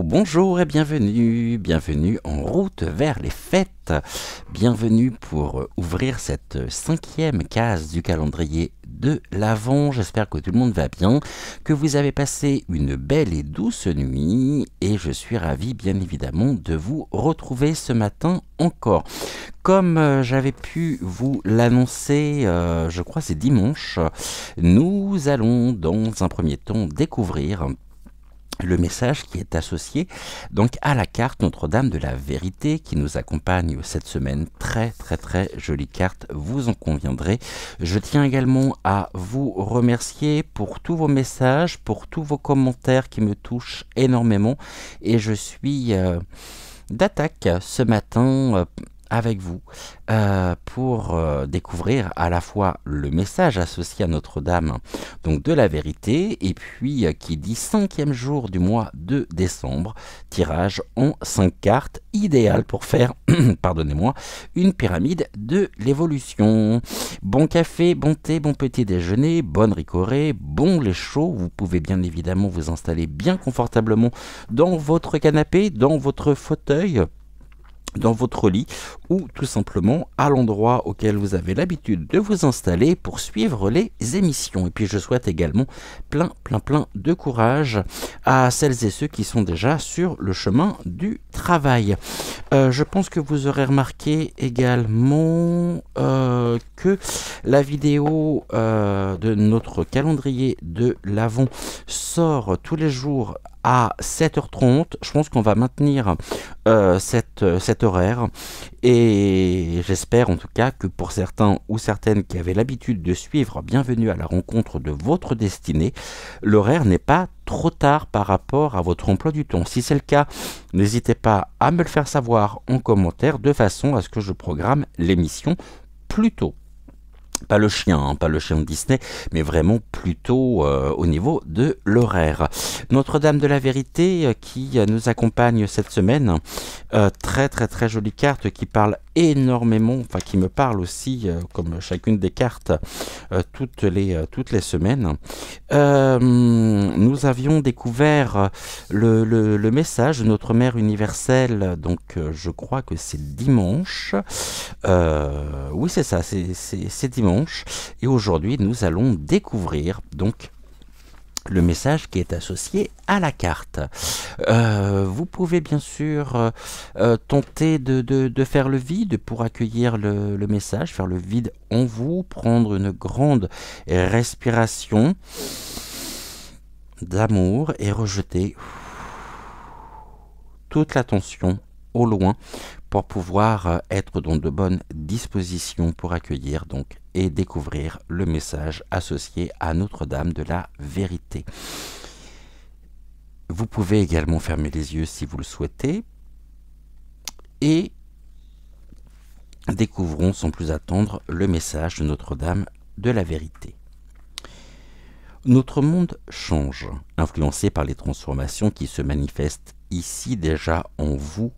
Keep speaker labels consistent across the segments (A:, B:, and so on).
A: bonjour et bienvenue, bienvenue en route vers les fêtes, bienvenue pour ouvrir cette cinquième case du calendrier de l'Avent. J'espère que tout le monde va bien, que vous avez passé une belle et douce nuit et je suis ravi bien évidemment de vous retrouver ce matin encore. Comme j'avais pu vous l'annoncer, je crois c'est dimanche, nous allons dans un premier temps découvrir le message qui est associé donc à la carte Notre-Dame de la Vérité qui nous accompagne cette semaine. Très jolie carte, vous en conviendrez. Je tiens également à vous remercier pour tous vos messages, pour tous vos commentaires qui me touchent énormément et je suis d'attaque ce matin avec vous pour découvrir à la fois le message associé à Notre-Dame donc de la Vérité et puis qui dit 5e jour du mois de décembre, tirage en 5 cartes, idéal pour faire pardonnez-moi, une pyramide de l'évolution. Bon café, bon thé, bon petit déjeuner, bonne ricorée, bon lait chaud. Vous pouvez bien évidemment vous installer bien confortablement dans votre canapé, dans votre fauteuil, dans votre lit ou tout simplement à l'endroit auquel vous avez l'habitude de vous installer pour suivre les émissions. Et puis je souhaite également plein de courage à celles et ceux qui sont déjà sur le chemin du travail. Je pense que vous aurez remarqué également que la vidéo de notre calendrier de l'Avent sort tous les jours à 7h30, je pense qu'on va maintenir cet horaire et j'espère en tout cas que pour certains ou certaines qui avaient l'habitude de suivre Bienvenue à la rencontre de votre destinée, l'horaire n'est pas trop tard par rapport à votre emploi du temps. Si c'est le cas, n'hésitez pas à me le faire savoir en commentaire de façon à ce que je programme l'émission plus tôt. Pas le chien de Disney, mais vraiment plutôt au niveau de l'horaire. Notre-Dame de la Vérité qui nous accompagne cette semaine. Très jolie carte qui parle énormément, enfin qui me parle aussi, comme chacune des cartes, toutes les semaines. Nous avions découvert le message de notre Mère universelle, donc je crois que c'est dimanche. Oui, c'est ça, c'est dimanche. Et aujourd'hui, nous allons découvrir donc le message qui est associé à la carte. Vous pouvez bien sûr tenter de faire le vide pour accueillir le message, faire le vide en vous, prendre une grande respiration d'amour et rejeter toute la tension au loin pour pouvoir être dans de bonnes dispositions pour accueillir donc et découvrir le message associé à Notre-Dame de la Vérité. Vous pouvez également fermer les yeux si vous le souhaitez et découvrons sans plus attendre le message de Notre-Dame de la Vérité. Notre monde change, influencé par les transformations qui se manifestent ici déjà en vous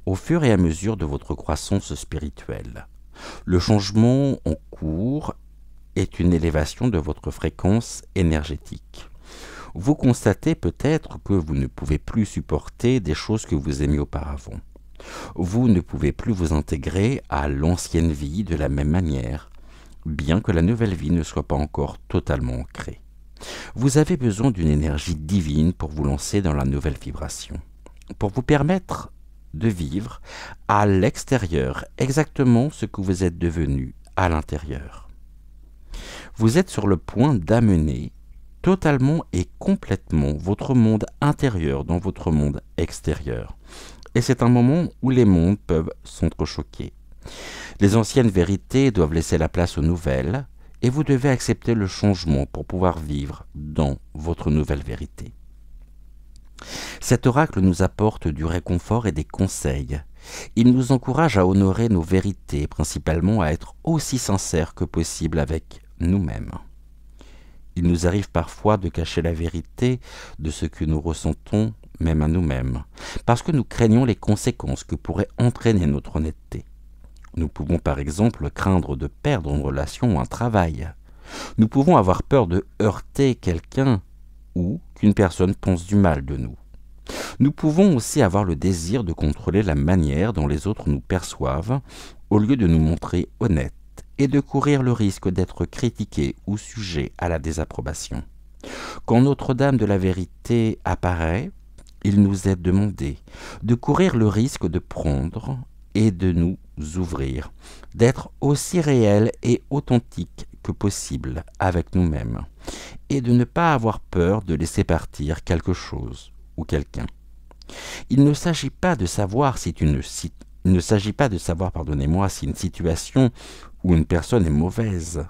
A: au fur et à mesure de votre croissance spirituelle. Le changement en cours est une élévation de votre fréquence énergétique. Vous constatez peut-être que vous ne pouvez plus supporter des choses que vous aimiez auparavant. Vous ne pouvez plus vous intégrer à l'ancienne vie de la même manière, bien que la nouvelle vie ne soit pas encore totalement ancrée. Vous avez besoin d'une énergie divine pour vous lancer dans la nouvelle vibration, pour vous permettre de vivre à l'extérieur exactement ce que vous êtes devenu à l'intérieur. Vous êtes sur le point d'amener totalement et complètement votre monde intérieur dans votre monde extérieur. Et c'est un moment où les mondes peuvent s'entrechoquer. Les anciennes vérités doivent laisser la place aux nouvelles et vous devez accepter le changement pour pouvoir vivre dans votre nouvelle vérité. Cet oracle nous apporte du réconfort et des conseils. Il nous encourage à honorer nos vérités, principalement à être aussi sincères que possible avec nous-mêmes. Il nous arrive parfois de cacher la vérité de ce que nous ressentons, même à nous-mêmes, parce que nous craignons les conséquences que pourrait entraîner notre honnêteté. Nous pouvons par exemple craindre de perdre une relation ou un travail. Nous pouvons avoir peur de heurter quelqu'un ou qu'une personne pense du mal de nous. Nous pouvons aussi avoir le désir de contrôler la manière dont les autres nous perçoivent, au lieu de nous montrer honnêtes et de courir le risque d'être critiqués ou sujets à la désapprobation. Quand Notre-Dame de la Vérité apparaît, il nous est demandé de courir le risque de prendre et de nous ouvrir, d'être aussi réels et authentiques que possible avec nous-mêmes, et de ne pas avoir peur de laisser partir quelque chose ou quelqu'un. Il ne s'agit pas de savoir si si une situation ou une personne est mauvaise,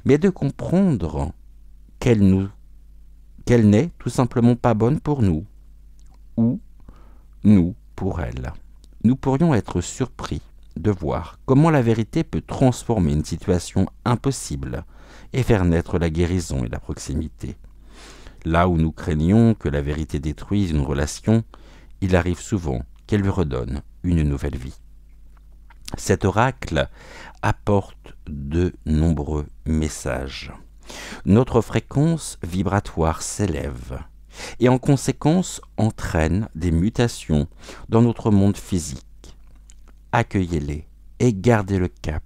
A: mais de comprendre qu'elle n'est tout simplement pas bonne pour nous, ou nous pour elle. Nous pourrions être surpris de voir comment la vérité peut transformer une situation impossible et faire naître la guérison et la proximité. Là où nous craignons que la vérité détruise une relation, il arrive souvent qu'elle lui redonne une nouvelle vie. Cet oracle apporte de nombreux messages. Notre fréquence vibratoire s'élève et en conséquence entraîne des mutations dans notre monde physique. Accueillez-les et gardez le cap,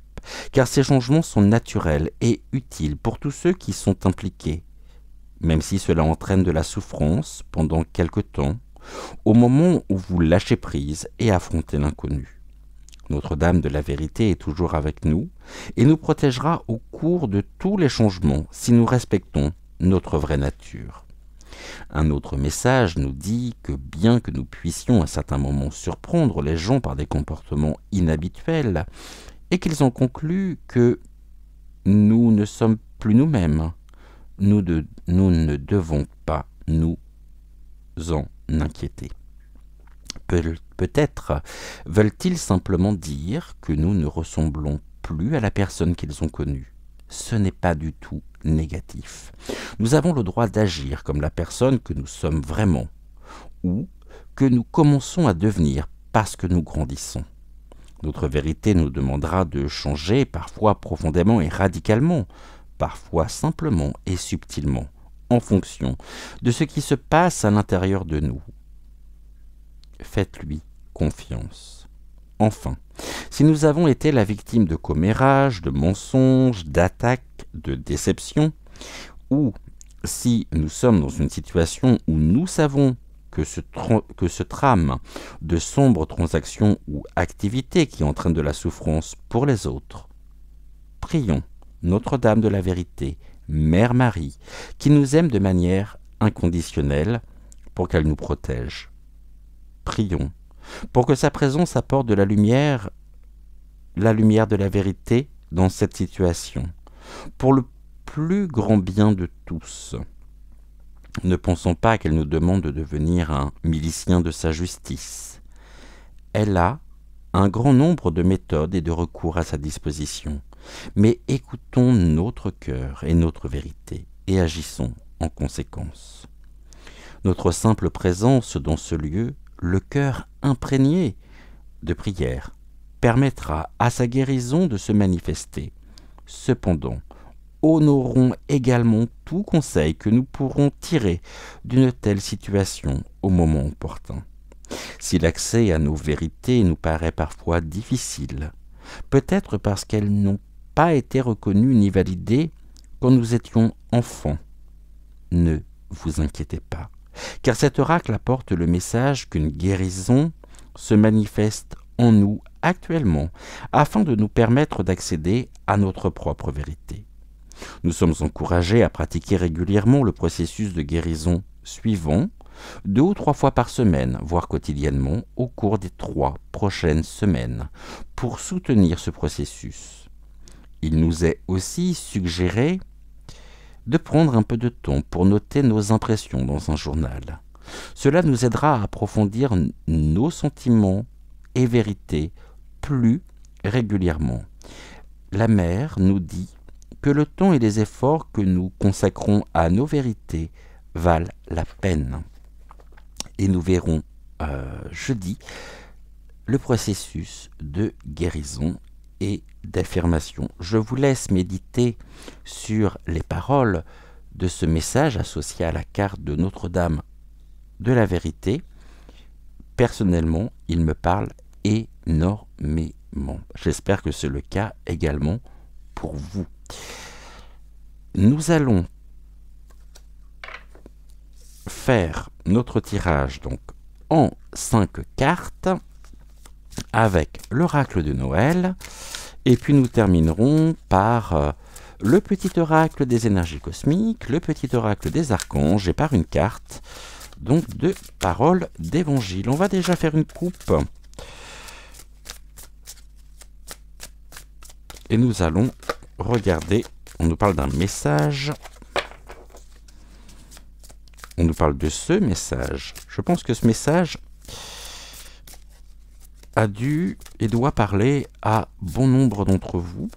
A: car ces changements sont naturels et utiles pour tous ceux qui sont impliqués, même si cela entraîne de la souffrance pendant quelque temps, au moment où vous lâchez prise et affrontez l'inconnu. Notre-Dame de la Vérité est toujours avec nous et nous protégera au cours de tous les changements si nous respectons notre vraie nature. Un autre message nous dit que bien que nous puissions à certains moments surprendre les gens par des comportements inhabituels, et qu'ils ont conclu que nous ne sommes plus nous-mêmes, nous ne devons pas nous en inquiéter. Peut-être veulent-ils simplement dire que nous ne ressemblons plus à la personne qu'ils ont connue. Ce n'est pas du tout négatif. Nous avons le droit d'agir comme la personne que nous sommes vraiment, ou que nous commençons à devenir parce que nous grandissons. Notre vérité nous demandera de changer, parfois profondément et radicalement, parfois simplement et subtilement, en fonction de ce qui se passe à l'intérieur de nous. Faites-lui confiance. Enfin, si nous avons été la victime de commérages, de mensonges, d'attaques, de déceptions, ou si nous sommes dans une situation où nous savons que ce trame de sombres transactions ou activités qui entraînent de la souffrance pour les autres, prions Notre-Dame de la Vérité, Mère Marie, qui nous aime de manière inconditionnelle pour qu'elle nous protège. Prions pour que sa présence apporte de la lumière de la vérité dans cette situation, pour le plus grand bien de tous. Ne pensons pas qu'elle nous demande de devenir un milicien de sa justice. Elle a un grand nombre de méthodes et de recours à sa disposition, mais écoutons notre cœur et notre vérité et agissons en conséquence. Notre simple présence dans ce lieu, le cœur imprégné de prière, permettra à sa guérison de se manifester. Cependant, honorons également tout conseil que nous pourrons tirer d'une telle situation au moment opportun. Si l'accès à nos vérités nous paraît parfois difficile, peut-être parce qu'elles n'ont pas été reconnues ni validées quand nous étions enfants, ne vous inquiétez pas, car cet oracle apporte le message qu'une guérison se manifeste en nous actuellement afin de nous permettre d'accéder à notre propre vérité. Nous sommes encouragés à pratiquer régulièrement le processus de guérison suivant, 2 ou 3 fois par semaine, voire quotidiennement, au cours des 3 prochaines semaines, pour soutenir ce processus. Il nous est aussi suggéré de prendre un peu de temps pour noter nos impressions dans un journal. Cela nous aidera à approfondir nos sentiments et vérités plus régulièrement. La mère nous dit que le temps et les efforts que nous consacrons à nos vérités valent la peine. Et nous verrons jeudi le processus de guérison et d'affirmation. Je vous laisse méditer sur les paroles de ce message associé à la carte de Notre-Dame de la Vérité personnellement, il me parle énormément. J'espère que c'est le cas également pour vous. Nous allons faire notre tirage donc en 5 cartes avec l'oracle de Noël et puis nous terminerons par le petit oracle des énergies cosmiques, le petit oracle des archanges et par une carte donc de parole d'évangile. On va déjà faire une coupe et nous allons regarder. On nous parle d'un message. On nous parle de ce message. Je pense que ce message a dû et doit parler à bon nombre d'entre vous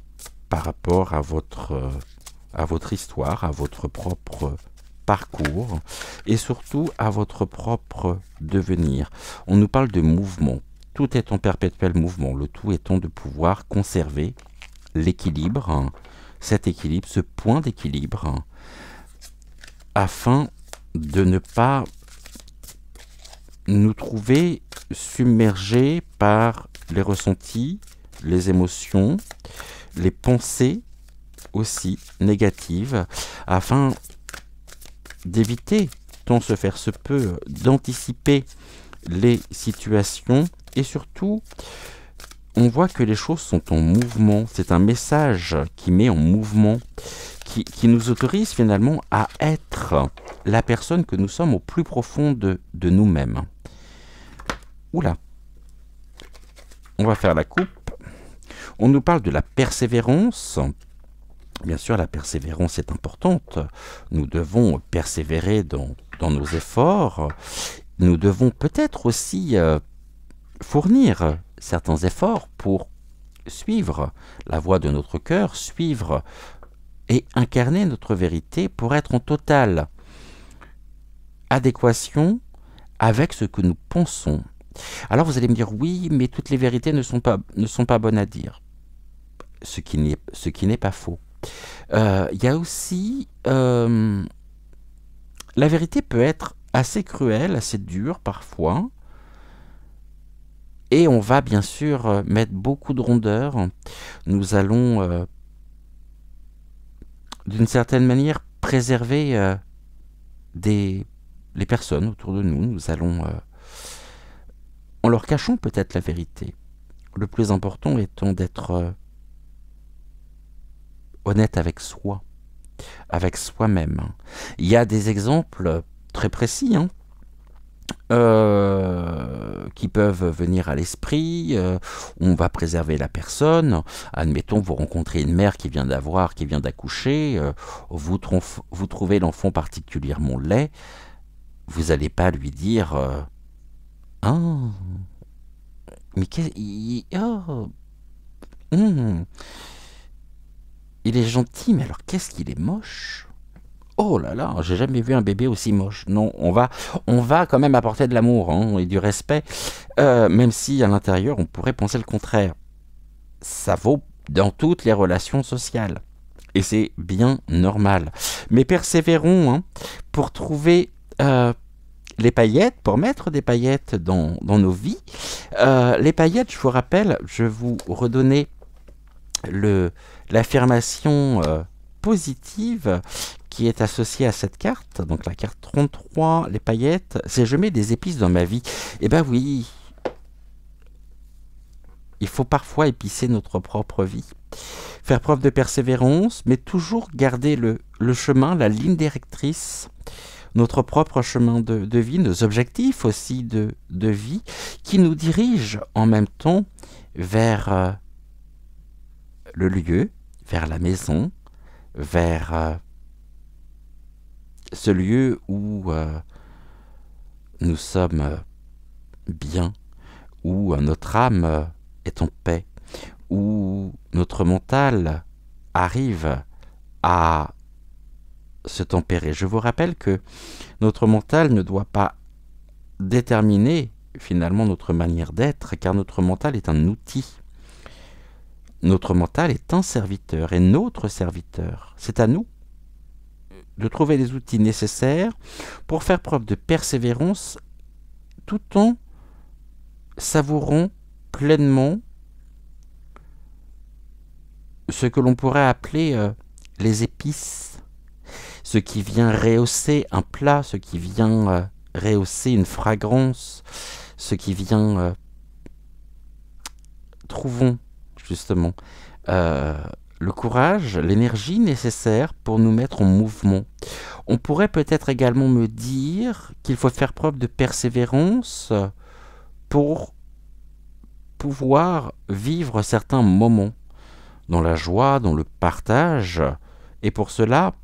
A: par rapport à votre histoire, à votre propre parcours et surtout à votre propre devenir. On nous parle de mouvement. Tout est en perpétuel mouvement. Le tout étant de pouvoir conserver l'équilibre, cet équilibre, ce point d'équilibre, afin de ne pas nous trouver submergés par les ressentis, les émotions, les pensées aussi négatives, afin d'éviter, tant se faire se peut, d'anticiper les situations et surtout on voit que les choses sont en mouvement. C'est un message qui met en mouvement, qui nous autorise finalement à être la personne que nous sommes au plus profond de nous-mêmes. Oula, on va faire la coupe. On nous parle de la persévérance. Bien sûr, la persévérance est importante. Nous devons persévérer dans nos efforts. Nous devons peut-être aussi fournir certains efforts pour suivre la voie de notre cœur, suivre et incarner notre vérité pour être en totale adéquation avec ce que nous pensons. Alors vous allez me dire, oui, mais toutes les vérités ne sont pas bonnes à dire. Ce qui n'est pas faux. Il y a aussi... la vérité peut être assez cruelle, assez dure parfois. Et on va bien sûr mettre beaucoup de rondeur. Nous allons, d'une certaine manière, préserver les personnes autour de nous. Nous allons, en leur cachant peut-être la vérité. Le plus important étant d'être honnête avec soi, avec soi-même. Il y a des exemples très précis, qui peuvent venir à l'esprit. On va préserver la personne. Admettons, vous rencontrez une mère qui vient d'accoucher, vous trouvez l'enfant particulièrement laid, vous n'allez pas lui dire ah, mais il est gentil, mais alors qu'est-ce qu'il est moche. Oh là là, j'ai jamais vu un bébé aussi moche. Non, on va quand même apporter de l'amour et du respect, même si à l'intérieur on pourrait penser le contraire. Ça vaut dans toutes les relations sociales. Et c'est bien normal. Mais persévérons pour trouver les paillettes, pour mettre des paillettes dans nos vies. Les paillettes, je vous rappelle, je vais vous redonner l'affirmation positive qui est associée à cette carte, donc la carte 33, les paillettes, c'est je mets des épices dans ma vie. Eh ben oui, il faut parfois épicer notre propre vie. Faire preuve de persévérance, mais toujours garder le chemin, la ligne directrice, notre propre chemin de vie, nos objectifs aussi de vie, qui nous dirigent en même temps vers le lieu, vers la maison, vers ce lieu où nous sommes bien, où notre âme est en paix, où notre mental arrive à se tempérer. Je vous rappelle que notre mental ne doit pas déterminer finalement notre manière d'être, car notre mental est un outil. Notre mental est un serviteur et notre serviteur. C'est à nous de trouver les outils nécessaires pour faire preuve de persévérance tout en savourons pleinement ce que l'on pourrait appeler les épices, ce qui vient rehausser un plat, ce qui vient rehausser une fragrance, ce qui vient... trouvons justement le courage, l'énergie nécessaire pour nous mettre en mouvement. On pourrait peut-être également me dire qu'il faut faire preuve de persévérance pour pouvoir vivre certains moments dans la joie, dans le partage. Et pour cela,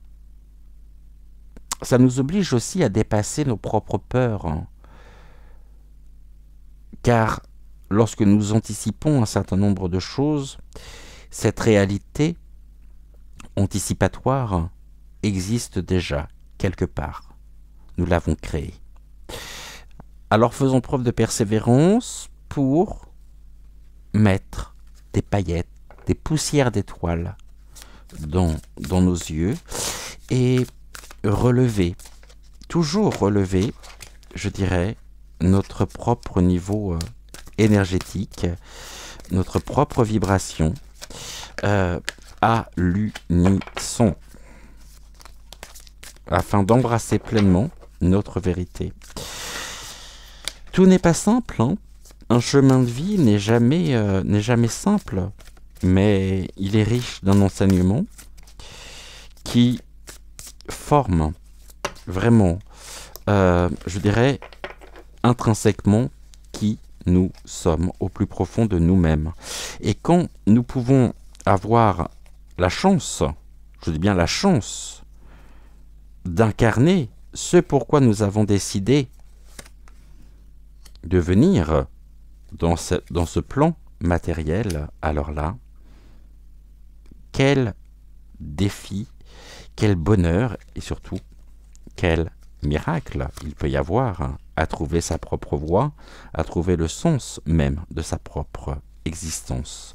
A: ça nous oblige aussi à dépasser nos propres peurs. Car lorsque nous anticipons un certain nombre de choses, cette réalité anticipatoire existe déjà quelque part. Nous l'avons créée. Alors faisons preuve de persévérance pour mettre des paillettes, des poussières d'étoiles dans nos yeux et toujours relever, je dirais, notre propre niveau énergétique, notre propre vibration à l'unisson, afin d'embrasser pleinement notre vérité. Tout n'est pas simple, hein. Un chemin de vie n'est jamais simple, mais il est riche d'un enseignement qui forme vraiment, je dirais, intrinsèquement qui nous sommes au plus profond de nous-mêmes. Et quand nous pouvons avoir la chance, je dis bien la chance, d'incarner ce pourquoi nous avons décidé de venir dans ce plan matériel, alors là, quel défi, quel bonheur et surtout quel miracle il peut y avoir à trouver sa propre voie, à trouver le sens même de sa propre existence.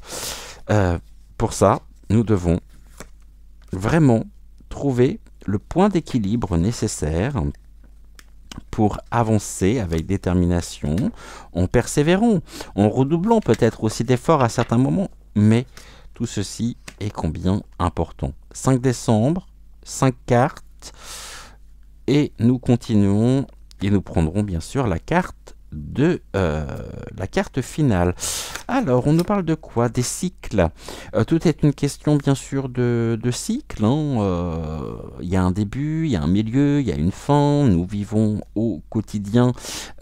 A: Pour ça, nous devons vraiment trouver le point d'équilibre nécessaire pour avancer avec détermination, en persévérant, en redoublant peut-être aussi d'efforts à certains moments, mais tout ceci est combien important. 5 décembre, 5 cartes, et nous continuons, et nous prendrons bien sûr la carte finale. Alors, on nous parle de quoi? Des cycles. Tout est une question, bien sûr, de cycle. Il y a un début, il y a un milieu, il y a une fin. Nous vivons au quotidien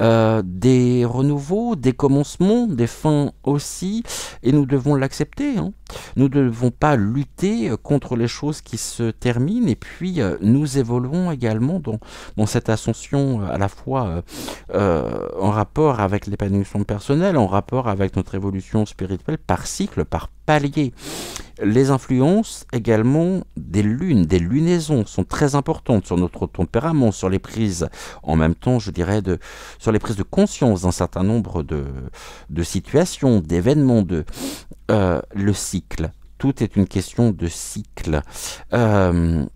A: des renouveaux, des commencements, des fins aussi. Et nous devons l'accepter. Nous ne devons pas lutter contre les choses qui se terminent. Et puis, nous évoluons également dans cette ascension à la fois en rapport avec l'épanouissement personnel, en rapport avec notre évolution spirituelle par cycle, par palier. Les influences également des lunes, des lunaisons sont très importantes sur notre tempérament, sur les prises, en même temps, je dirais, sur les prises de conscience d'un certain nombre de situations, d'événements, le cycle. Tout est une question de cycle. Il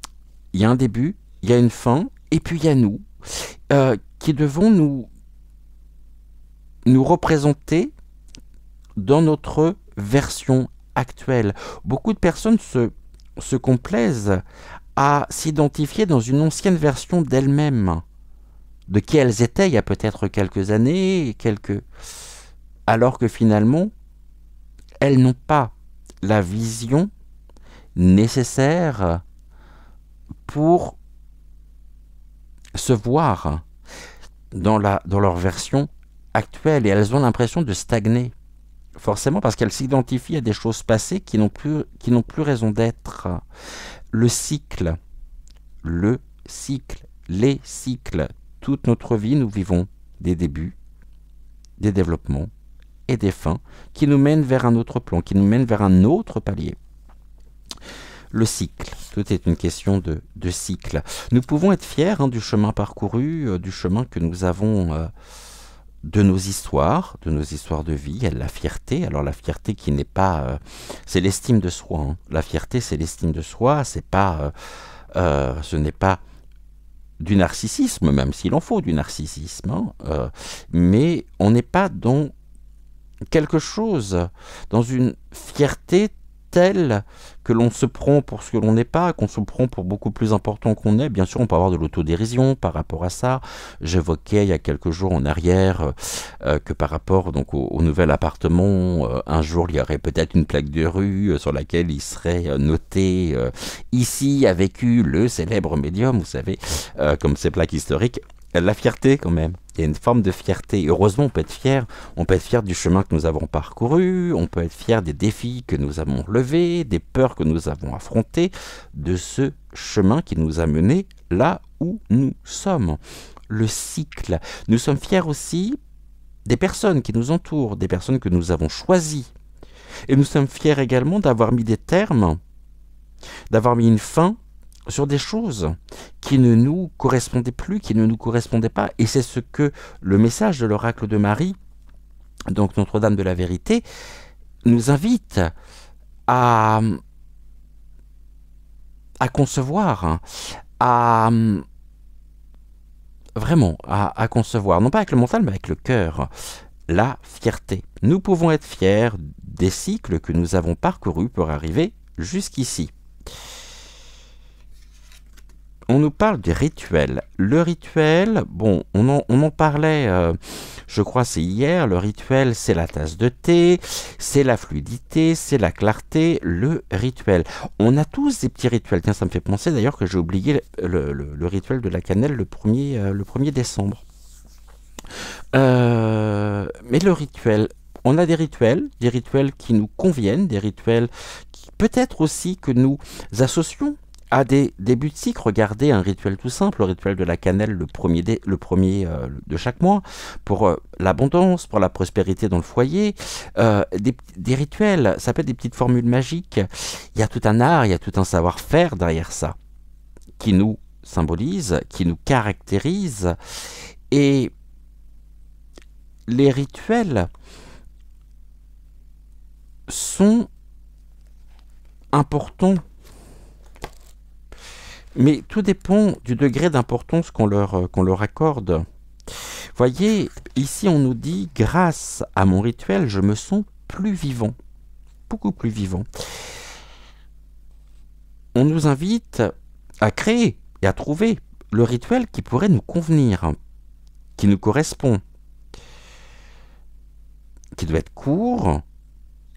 A: y a un début, il y a une fin, et puis il y a nous, qui devons nous représenter dans notre version actuelle. Beaucoup de personnes se complaisent à s'identifier dans une ancienne version d'elles-mêmes, de qui elles étaient il y a peut-être quelques années, alors que finalement, elles n'ont pas la vision nécessaire pour se voir dans leur version actuelle, et elles ont l'impression de stagner. Forcément parce qu'elles s'identifient à des choses passées qui n'ont plus raison d'être. Le cycle, les cycles, toute notre vie, nous vivons des débuts, des développements et des fins qui nous mènent vers un autre plan, qui nous mènent vers un autre palier. Le cycle, tout est une question de cycle. Nous pouvons être fiers du chemin parcouru, du chemin que nous avons de nos histoires de vie. Il y a la fierté. Alors la fierté qui n'est pas... c'est l'estime de soi. La fierté, c'est l'estime de soi. Ce n'est pas du narcissisme, même s'il en faut du narcissisme. Mais on n'est pas dans quelque chose, dans une fierté telle que l'on se prend pour ce que l'on n'est pas, qu'on se prend pour beaucoup plus important qu'on est. Bien sûr, on peut avoir de l'autodérision par rapport à ça. J'évoquais il y a quelques jours en arrière que par rapport donc au nouvel appartement, un jour il y aurait peut-être une plaque de rue sur laquelle il serait noté ici a vécu le célèbre médium, vous savez, comme ces plaques historiques. La fierté quand même, il y a une forme de fierté. Heureusement, on peut être fier du chemin que nous avons parcouru, on peut être fier des défis que nous avons relevés, des peurs que nous avons affrontées, de ce chemin qui nous a menés là où nous sommes. Le cycle. Nous sommes fiers aussi des personnes qui nous entourent, des personnes que nous avons choisies. Et nous sommes fiers également d'avoir mis des termes, d'avoir mis une fin sur des choses qui ne nous correspondaient plus, qui ne nous correspondaient pas. Et c'est ce que le message de l'oracle de Marie, donc Notre-Dame de la Vérité, nous invite à concevoir, vraiment à concevoir, non pas avec le mental, mais avec le cœur, la fierté. Nous pouvons être fiers des cycles que nous avons parcourus pour arriver jusqu'ici. On nous parle du rituel. Le rituel, bon, on en parlait, je crois c'est hier, le rituel c'est la tasse de thé, c'est la fluidité, c'est la clarté, le rituel. On a tous des petits rituels. Tiens, ça me fait penser d'ailleurs que j'ai oublié le rituel de la cannelle le 1er décembre. Mais le rituel, on a des rituels qui nous conviennent, des rituels qui peut-être aussi que nous associons à des débuts de cycle. Regardez un rituel tout simple, le rituel de la cannelle le premier de chaque mois, pour l'abondance, pour la prospérité dans le foyer. Des rituels, ça peut être des petites formules magiques. Il y a tout un art, il y a tout un savoir-faire derrière ça, qui nous symbolise, qui nous caractérise. Et les rituels sont importants. Mais tout dépend du degré d'importance qu'on leur accorde. Voyez, ici on nous dit, grâce à mon rituel, je me sens plus vivant, beaucoup plus vivant. On nous invite à créer et à trouver le rituel qui pourrait nous convenir, qui nous correspond, qui doit être court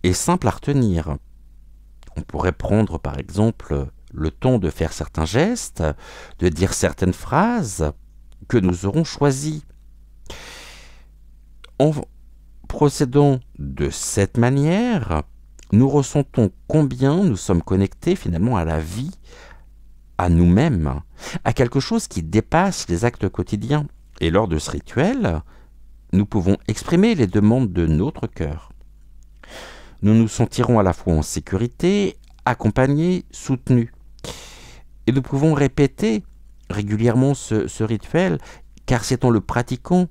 A: et simple à retenir. On pourrait prendre par exemple le temps de faire certains gestes, de dire certaines phrases que nous aurons choisies. En procédant de cette manière, nous ressentons combien nous sommes connectés finalement à la vie, à nous-mêmes, à quelque chose qui dépasse les actes quotidiens. Et lors de ce rituel, nous pouvons exprimer les demandes de notre cœur. Nous nous sentirons à la fois en sécurité, accompagnés, soutenus. Et nous pouvons répéter régulièrement ce rituel, car c'est en le pratiquant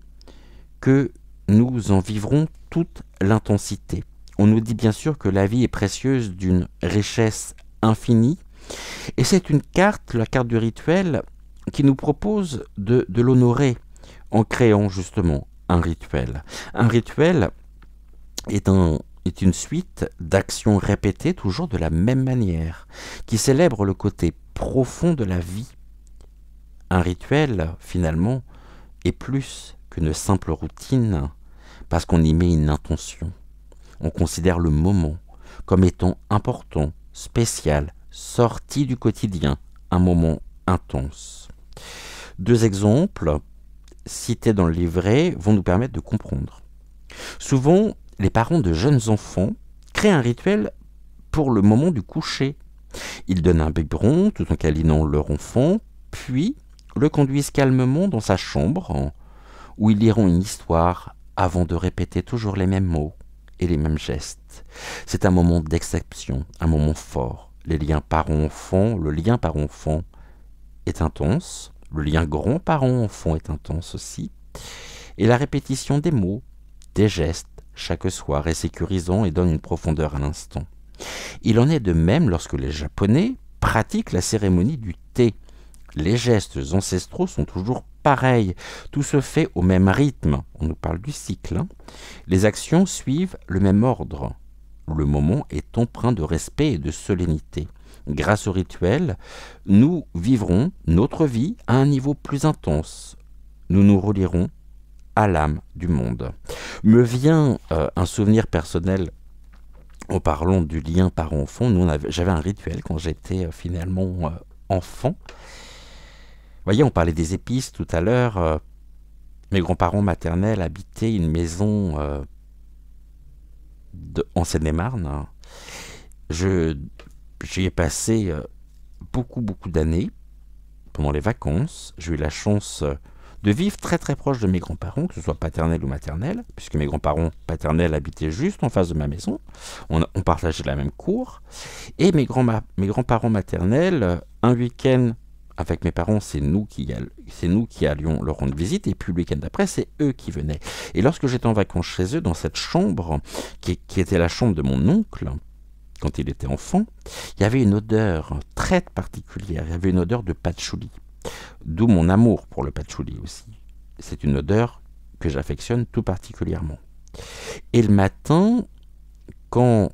A: que nous en vivrons toute l'intensité. On nous dit bien sûr que la vie est précieuse d'une richesse infinie, et c'est une carte, la carte du rituel, qui nous propose de l'honorer en créant justement un rituel. Un rituel est une suite d'actions répétées toujours de la même manière, qui célèbre le côté profond de la vie. Un rituel, finalement, est plus qu'une simple routine, parce qu'on y met une intention. On considère le moment comme étant important, spécial, sorti du quotidien, un moment intense. 2 exemples cités dans le livret vont nous permettre de comprendre. Souvent, les parents de jeunes enfants créent un rituel pour le moment du coucher. Ils donnent un biberon tout en câlinant leur enfant, puis le conduisent calmement dans sa chambre, où ils liront une histoire avant de répéter toujours les mêmes mots et les mêmes gestes. C'est un moment d'exception, un moment fort. Le lien parent-enfant est intense. Le lien grand-parent-enfant est intense aussi. Et la répétition des mots, des gestes, chaque soir est sécurisant et donne une profondeur à l'instant. Il en est de même lorsque les Japonais pratiquent la cérémonie du thé. Les gestes ancestraux sont toujours pareil, tout se fait au même rythme. On nous parle du cycle, hein. Les actions suivent le même ordre. Le moment est empreint de respect et de solennité. Grâce au rituel, nous vivrons notre vie à un niveau plus intense. Nous nous relierons à l'âme du monde. Me vient un souvenir personnel en parlant du lien parent-enfant. J'avais un rituel quand j'étais finalement enfant. Vous voyez, on parlait des épices tout à l'heure. Mes grands-parents maternels habitaient une maison en Seine-et-Marne. J'y ai passé beaucoup d'années pendant les vacances. J'ai eu la chance de vivre très très proche de mes grands-parents, que ce soit paternels ou maternels, puisque mes grands-parents paternels habitaient juste en face de ma maison. On partageait la même cour. Et mes grands-parents maternels, un week-end avec mes parents, c'est nous qui allions leur rendre visite, et puis le week-end d'après, c'est eux qui venaient. Et lorsque j'étais en vacances chez eux, dans cette chambre, qui était la chambre de mon oncle, quand il était enfant, il y avait une odeur très particulière. Il y avait une odeur de patchouli. D'où mon amour pour le patchouli aussi. C'est une odeur que j'affectionne tout particulièrement. Et le matin, quand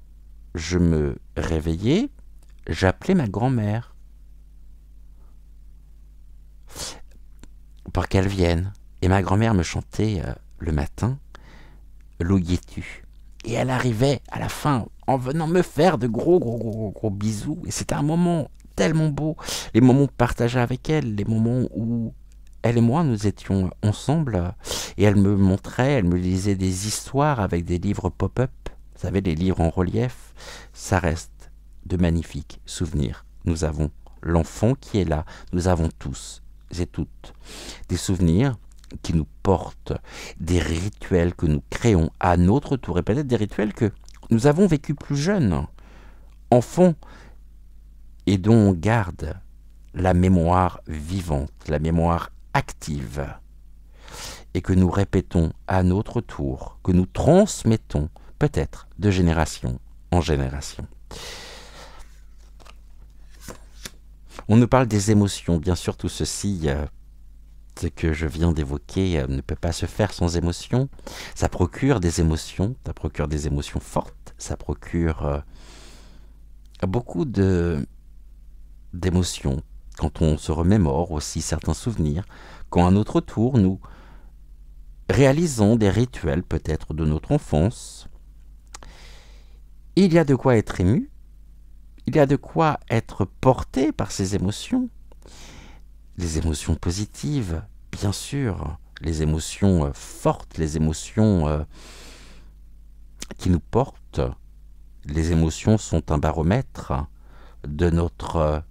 A: je me réveillais, j'appelais ma grand-mère pour qu'elle vienne. Et ma grand-mère me chantait le matin « Louis-tu » Et elle arrivait à la fin en venant me faire de gros bisous. Et c'était un moment tellement beau. Les moments partagés avec elle, les moments où elle et moi, nous étions ensemble. Et elle me montrait, elle me lisait des histoires avec des livres pop-up. Vous savez, les livres en relief. Ça reste de magnifiques souvenirs. Nous avons l'enfant qui est là. Nous avons tous et toutes des souvenirs qui nous portent, des rituels que nous créons à notre tour, et peut-être des rituels que nous avons vécus plus jeunes, enfants, et dont on garde la mémoire vivante, la mémoire active, et que nous répétons à notre tour, que nous transmettons peut-être de génération en génération. On nous parle des émotions, bien sûr tout ceci ce que je viens d'évoquer ne peut pas se faire sans émotion. Ça procure des émotions fortes, ça procure beaucoup d'émotions quand on se remémore aussi certains souvenirs, quand à notre tour nous réalisons des rituels peut-être de notre enfance. Il y a de quoi être ému, il y a de quoi être porté par ces émotions. Les émotions positives, bien sûr, les émotions fortes, les émotions qui nous portent. Les émotions sont un baromètre de notre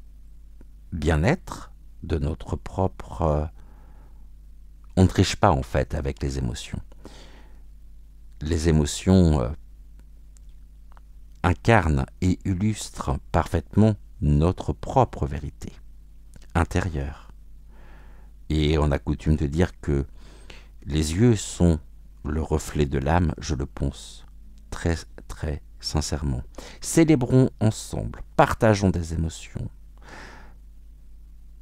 A: bien-être, de notre propre... On ne triche pas en fait avec les émotions. Les émotions incarnent et illustrent parfaitement notre propre vérité intérieure. Et on a coutume de dire que les yeux sont le reflet de l'âme, je le pense très très sincèrement. Célébrons ensemble, partageons des émotions.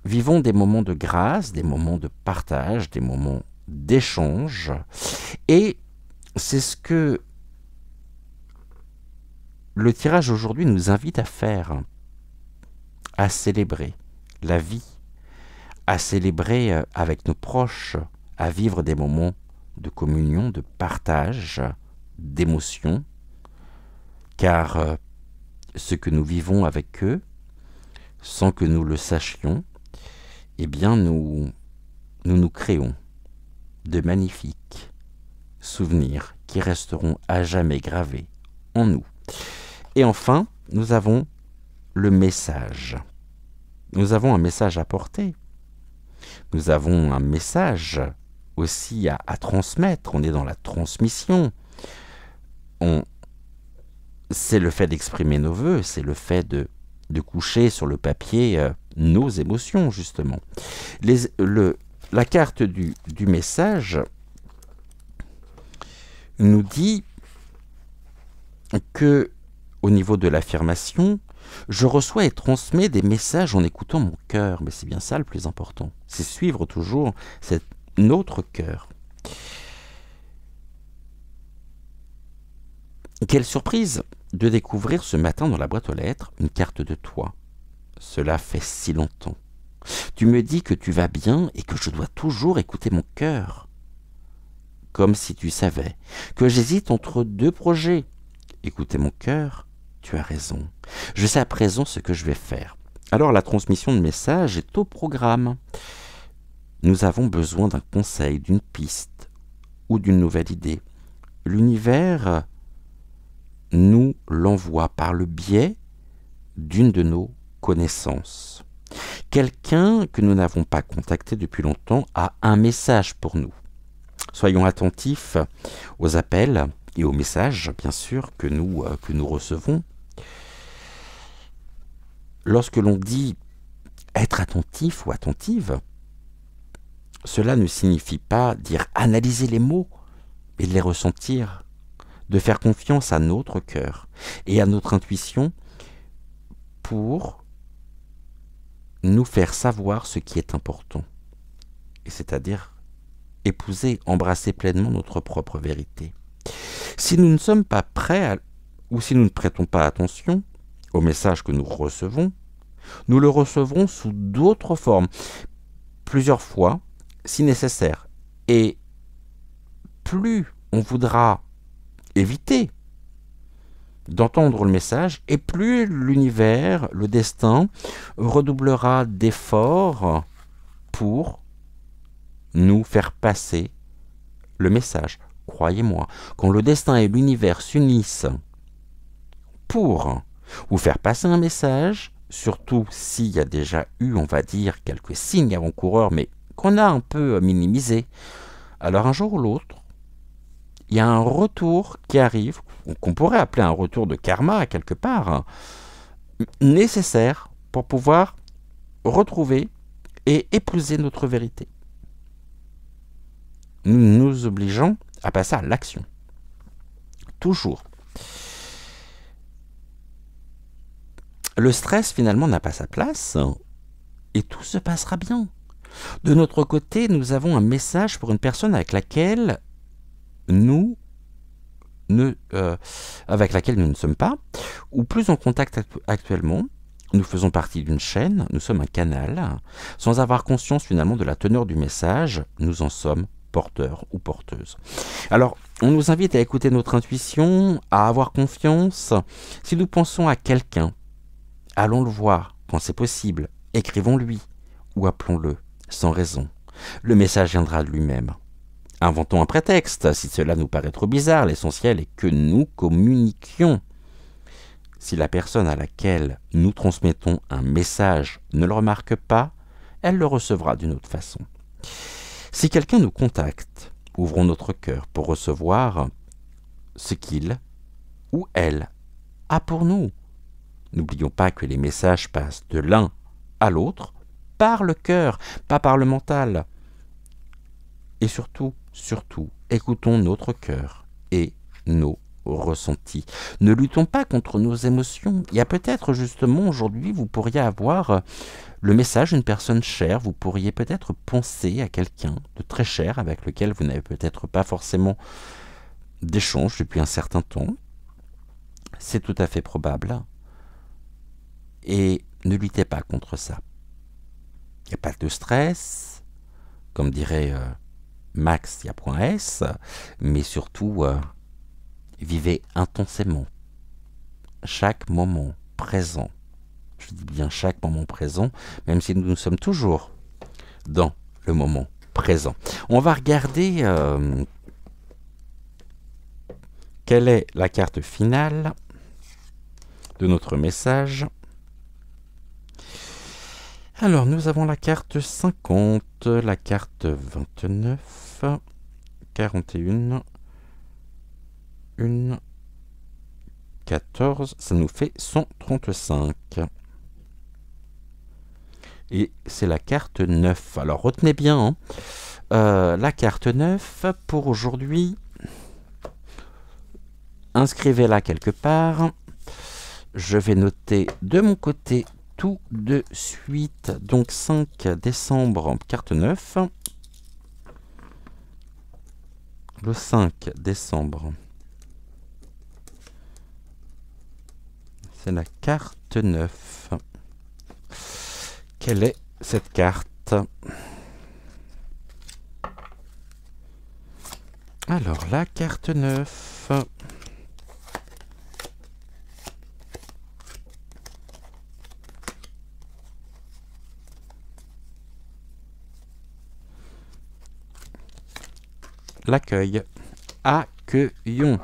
A: Vivons des moments de grâce, des moments de partage, des moments d'échange. Et c'est ce que le tirage aujourd'hui nous invite à faire, à célébrer la vie, à célébrer avec nos proches, à vivre des moments de communion, de partage, d'émotion, car ce que nous vivons avec eux, sans que nous le sachions, eh bien nous créons de magnifiques souvenirs qui resteront à jamais gravés en nous. Et enfin, nous avons le message. Nous avons un message à porter. Nous avons un message aussi à transmettre. On est dans la transmission. C'est le fait d'exprimer nos vœux, c'est le fait de coucher sur le papier nos émotions, justement. La carte du message nous dit que, au niveau de l'affirmation, Je reçois et transmets des messages en écoutant mon cœur. Mais c'est bien ça le plus important. C'est suivre toujours notre cœur. Quelle surprise de découvrir ce matin dans la boîte aux lettres une carte de toi. Cela fait si longtemps. Tu me dis que tu vas bien et que je dois toujours écouter mon cœur. Comme si tu savais que j'hésite entre deux projets. Écouter mon cœur, tu as raison. Je sais à présent ce que je vais faire. Alors la transmission de messages est au programme. Nous avons besoin d'un conseil, d'une piste ou d'une nouvelle idée. L'univers nous l'envoie par le biais d'une de nos connaissances. Quelqu'un que nous n'avons pas contacté depuis longtemps a un message pour nous. Soyons attentifs aux appels et aux messages, bien sûr, que nous recevons. Lorsque l'on dit être attentif ou attentive, cela ne signifie pas dire analyser les mots, mais de les ressentir, de faire confiance à notre cœur et à notre intuition pour nous faire savoir ce qui est important, et c'est-à-dire épouser, embrasser pleinement notre propre vérité. Si nous ne sommes pas prêts ou si nous ne prêtons pas attention au message que nous recevons, nous le recevrons sous d'autres formes, plusieurs fois, si nécessaire. Et plus on voudra éviter d'entendre le message, et plus l'univers, le destin, redoublera d'efforts pour nous faire passer le message. Croyez-moi, quand le destin et l'univers s'unissent pour vous faire passer un message, surtout s'il y a déjà eu, on va dire, quelques signes avant-coureurs, mais qu'on a un peu minimisés, alors un jour ou l'autre, il y a un retour qui arrive, qu'on pourrait appeler un retour de karma quelque part, nécessaire pour pouvoir retrouver et épouser notre vérité. Nous nous obligeons à passer à l'action. Toujours. Le stress, finalement, n'a pas sa place et tout se passera bien. De notre côté, nous avons un message pour une personne avec laquelle nous ne sommes pas, ou plus en contact actuellement. Nous faisons partie d'une chaîne, nous sommes un canal. Sans avoir conscience finalement de la teneur du message, nous en sommes porteurs ou porteuses. Alors, on nous invite à écouter notre intuition, à avoir confiance. Si nous pensons à quelqu'un, allons le voir quand c'est possible, écrivons-lui ou appelons-le sans raison. Le message viendra de lui-même. Inventons un prétexte, si cela nous paraît trop bizarre, l'essentiel est que nous communiquions. Si la personne à laquelle nous transmettons un message ne le remarque pas, elle le recevra d'une autre façon. Si quelqu'un nous contacte, ouvrons notre cœur pour recevoir ce qu'il ou elle a pour nous. N'oublions pas que les messages passent de l'un à l'autre par le cœur, pas par le mental. Et surtout, écoutons notre cœur et nos ressentis. Ne luttons pas contre nos émotions. Il y a peut-être justement aujourd'hui, vous pourriez avoir le message d'une personne chère, vous pourriez peut-être penser à quelqu'un de très cher avec lequel vous n'avez peut-être pas forcément d'échange depuis un certain temps. C'est tout à fait probable. Et ne luttez pas contre ça. Il n'y a pas de stress, comme dirait Max, il y a point S, mais surtout, vivez intensément chaque moment présent. Je dis bien chaque moment présent, même si nous sommes toujours dans le moment présent. On va regarder quelle est la carte finale de notre message. Alors, nous avons la carte 50, la carte 29, 41, 1, 14, ça nous fait 135. Et c'est la carte 9. Alors, retenez bien, la carte 9, pour aujourd'hui, inscrivez-la quelque part. je vais noter de mon côté tout de suite. Donc 5 décembre, carte 9. Le 5 décembre, c'est la carte 9. Quelle est cette carte? Alors, la carte 9. L'accueil. Accueillons.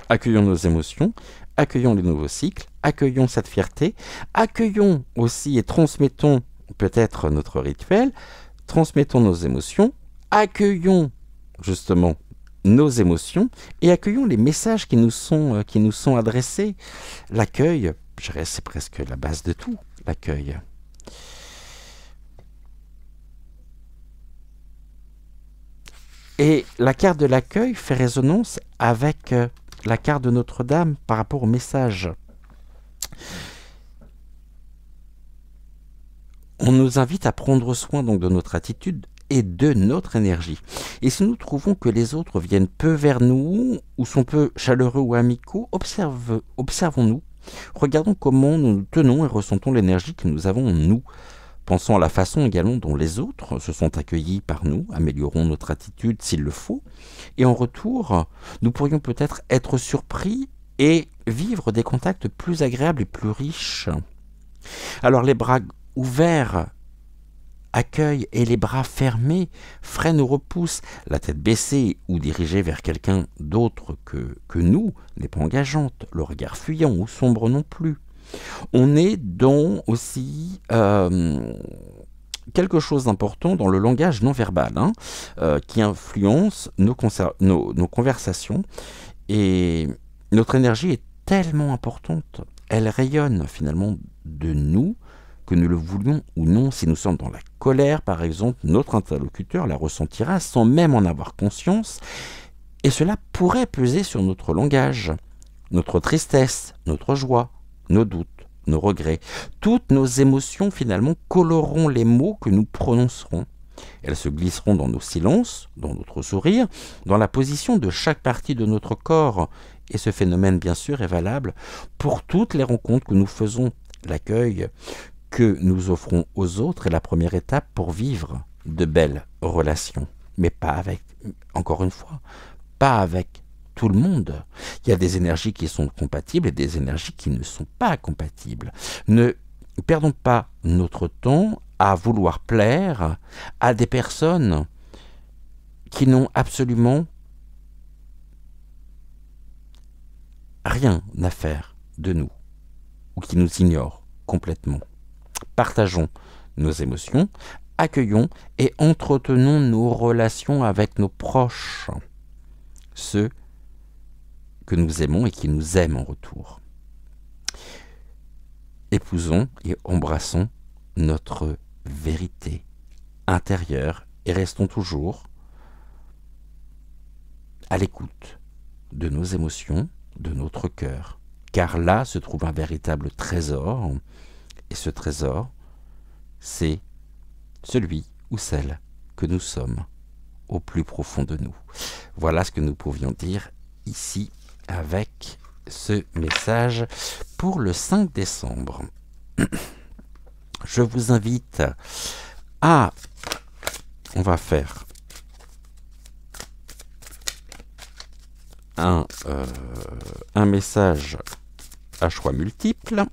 A: Accueillons nos émotions, accueillons les nouveaux cycles, accueillons cette fierté, accueillons aussi et transmettons peut-être notre rituel, transmettons nos émotions, accueillons justement nos émotions et accueillons les messages qui nous sont adressés. L'accueil, je dirais, c'est presque la base de tout, l'accueil. Et la carte de l'accueil fait résonance avec la carte de Notre-Dame par rapport au message. On nous invite à prendre soin donc de notre attitude et de notre énergie. Et si nous trouvons que les autres viennent peu vers nous, ou sont peu chaleureux ou amicaux, observons-nous. Regardons comment nous nous tenons et ressentons l'énergie que nous avons en nous. Pensons à la façon également dont les autres se sont accueillis par nous, améliorons notre attitude s'il le faut, et en retour, nous pourrions peut-être être surpris et vivre des contacts plus agréables et plus riches. Alors les bras ouverts accueillent et les bras fermés freinent ou repoussent, la tête baissée ou dirigée vers quelqu'un d'autre que nous n'est pas engageante, le regard fuyant ou sombre non plus. On est dans aussi quelque chose d'important dans le langage non verbal qui influence nos conversations et notre énergie est tellement importante, elle rayonne finalement de nous, que nous le voulions ou non. Si nous sommes dans la colère par exemple, notre interlocuteur la ressentira sans même en avoir conscience et cela pourrait peser sur notre langage, notre tristesse, notre joie, nos doutes, nos regrets. Toutes nos émotions, finalement, coloreront les mots que nous prononcerons. Elles se glisseront dans nos silences, dans notre sourire, dans la position de chaque partie de notre corps. Et ce phénomène, bien sûr, est valable pour toutes les rencontres que nous faisons. L'accueil que nous offrons aux autres est la première étape pour vivre de belles relations. Mais pas avec, encore une fois, pas avec tout le monde. Il y a des énergies qui sont compatibles et des énergies qui ne sont pas compatibles. Ne perdons pas notre temps à vouloir plaire à des personnes qui n'ont absolument rien à faire de nous ou qui nous ignorent complètement. Partageons nos émotions, accueillons et entretenons nos relations avec nos proches, ceux que nous aimons et qui nous aiment en retour. Épousons et embrassons notre vérité intérieure et restons toujours à l'écoute de nos émotions, de notre cœur, car là se trouve un véritable trésor, et ce trésor, c'est celui ou celle que nous sommes au plus profond de nous. Voilà ce que nous pouvions dire ici avec ce message pour le 5 décembre. Je vous invite à... On va faire un message à choix multiples.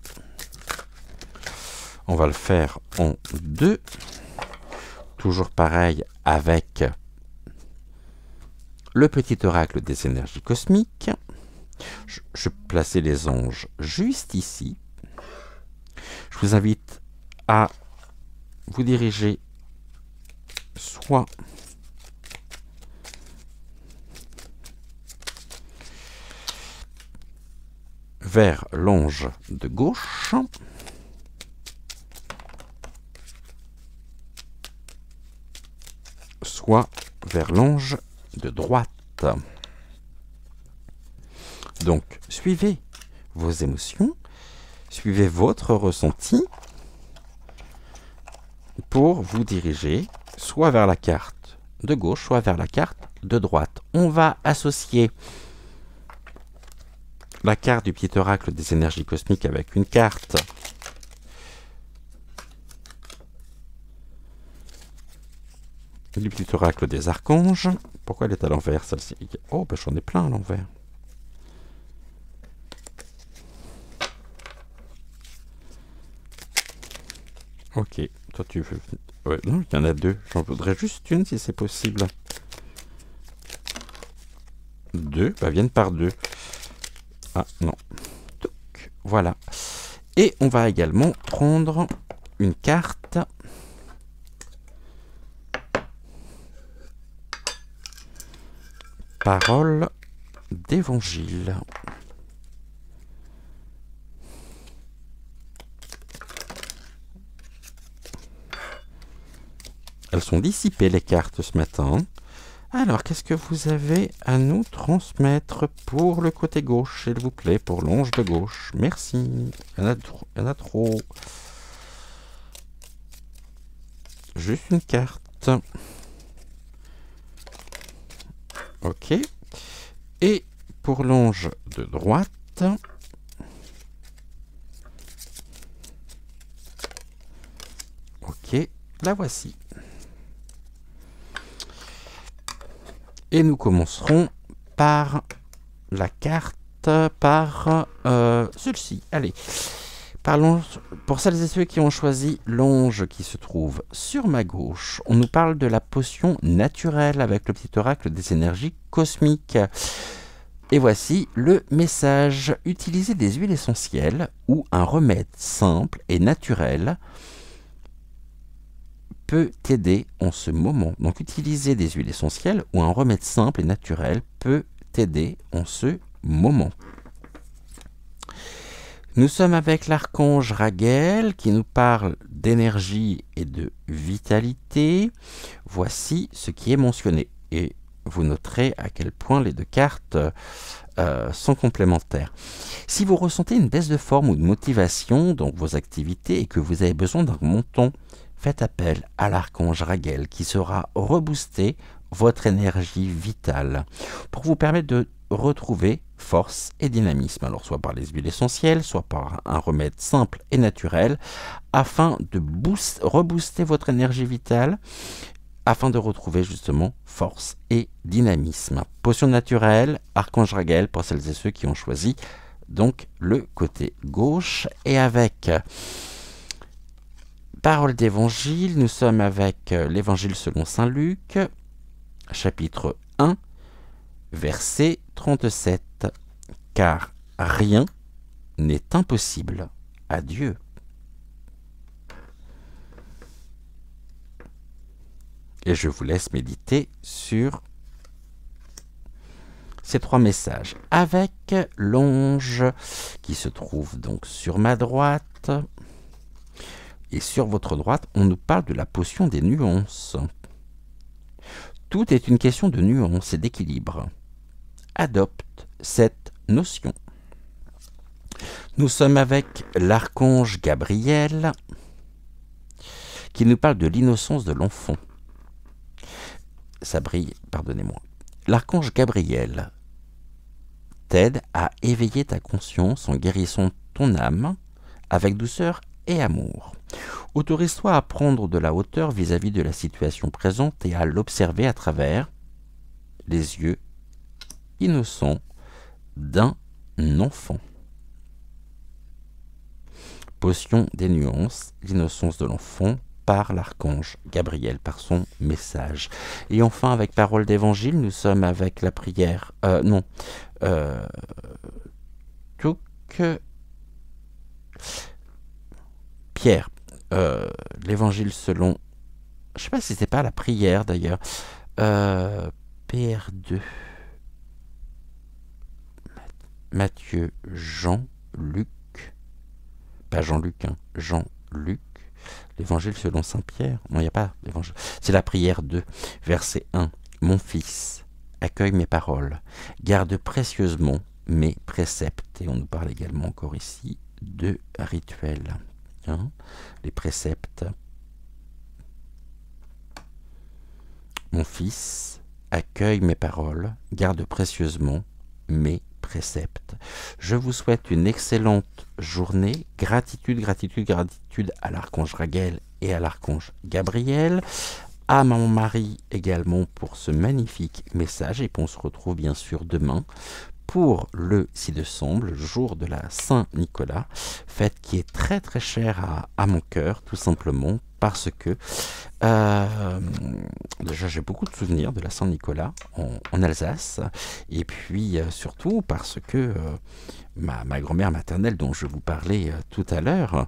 A: On va le faire en 2. Toujours pareil avec le petit oracle des énergies cosmiques. Je plaçais les anges juste ici. Je vous invite à vous diriger soit vers l'ange de gauche, soit vers l'ange de droite. Donc, suivez vos émotions, Suivez votre ressenti pour vous diriger soit vers la carte de gauche, soit vers la carte de droite. On va associer la carte du petit oracle des énergies cosmiques avec une carte du petit oracle des archanges. Pourquoi elle est à l'envers, celle-ci? Oh, ben j'en ai plein à l'envers. Ok, toi tu veux... Ouais, non, il y en a deux. J'en voudrais juste une si c'est possible. Deux, bah viennent par deux. Ah, non. Donc, voilà. Et on va également prendre une carte parole d'évangile. Elles sont dissipées les cartes ce matin. Alors, qu'est-ce que vous avez à nous transmettre pour le côté gauche, s'il vous plaît, pour l'ange de gauche? Merci. Il y en a trop. Juste une carte. Ok. Et pour l'ange de droite, ok, la voici. Et nous commencerons par la carte, par celle-ci. Allez, pour celles et ceux qui ont choisi l'ange qui se trouve sur ma gauche, on nous parle de la potion naturelle avec le petit oracle des énergies cosmiques. Et voici le message. Utilisez des huiles essentielles ou un remède simple et naturel peut t'aider en ce moment. Donc, utiliser des huiles essentielles ou un remède simple et naturel peut t'aider en ce moment. Nous sommes avec l'archange Raguel qui nous parle d'énergie et de vitalité. Voici ce qui est mentionné. Et vous noterez à quel point les deux cartes sont complémentaires. Si vous ressentez une baisse de forme ou de motivation dans vos activités et que vous avez besoin d'un montant, faites appel à l'archange Raguel qui sera rebooster votre énergie vitale pour vous permettre de retrouver force et dynamisme. Alors soit par les huiles essentielles, soit par un remède simple et naturel afin de rebooster votre énergie vitale afin de retrouver justement force et dynamisme. Potion naturelle, archange Raguel pour celles et ceux qui ont choisi donc le côté gauche. Et avec parole d'évangile, nous sommes avec l'évangile selon saint Luc, chapitre 1, verset 37. Car rien n'est impossible à Dieu. Et je vous laisse méditer sur ces trois messages. Avec l'ange qui se trouve donc sur ma droite. Et sur votre droite, on nous parle de la potion des nuances. Tout est une question de nuance et d'équilibre. Adopte cette notion. Nous sommes avec l'archange Gabriel qui nous parle de l'innocence de l'enfant. Ça brille, pardonnez-moi. L'archange Gabriel t'aide à éveiller ta conscience en guérissant ton âme avec douceur et amour. Autorise-toi à prendre de la hauteur vis-à-vis de la situation présente et à l'observer à travers les yeux innocents d'un enfant. Potion des nuances, l'innocence de l'enfant par l'archange Gabriel, par son message. Et enfin, avec parole d'évangile, nous sommes avec la prière... Pierre, l'évangile selon... Je ne sais pas si c'est pas la prière d'ailleurs. PR2. Matthieu, Jean, Luc. Pas Jean-Luc, hein, Jean-Luc. L'évangile selon saint Pierre. Non, il n'y a pas l'évangile. C'est la prière 2, verset 1. Mon fils, accueille mes paroles. Garde précieusement mes préceptes. Et on nous parle également encore ici de rituel. Hein, les préceptes. Mon fils, accueille mes paroles, garde précieusement mes préceptes. Je vous souhaite une excellente journée. Gratitude, gratitude, gratitude à l'archange Raguel et à l'archange Gabriel. À mon mari également pour ce magnifique message. Et puis on se retrouve bien sûr demain pour le 6 décembre, le jour de la Saint-Nicolas, fête qui est très très chère à mon cœur, tout simplement parce que déjà j'ai beaucoup de souvenirs de la Saint-Nicolas en Alsace, et puis surtout parce que ma grand-mère maternelle dont je vous parlais tout à l'heure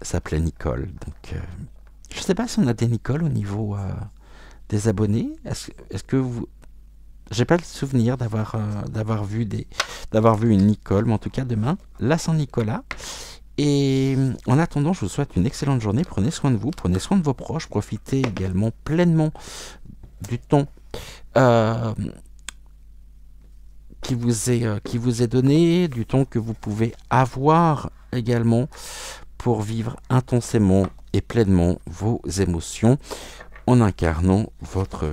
A: s'appelait Nicole. Donc je ne sais pas si on a des Nicole au niveau des abonnés. Est-ce que vous... J'ai pas le souvenir d'avoir vu une Nicole, mais en tout cas demain, la Saint-Nicolas. Et en attendant, je vous souhaite une excellente journée. Prenez soin de vous, prenez soin de vos proches. Profitez également pleinement du temps qui vous est donné, du temps que vous pouvez avoir également pour vivre intensément et pleinement vos émotions en incarnant votre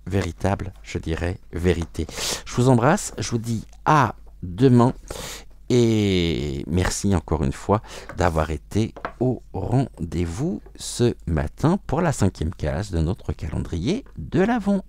A: véritable, je dirais, vérité. Je vous embrasse, je vous dis à demain et merci encore une fois d'avoir été au rendez-vous ce matin pour la 5e case de notre calendrier de l'Avent.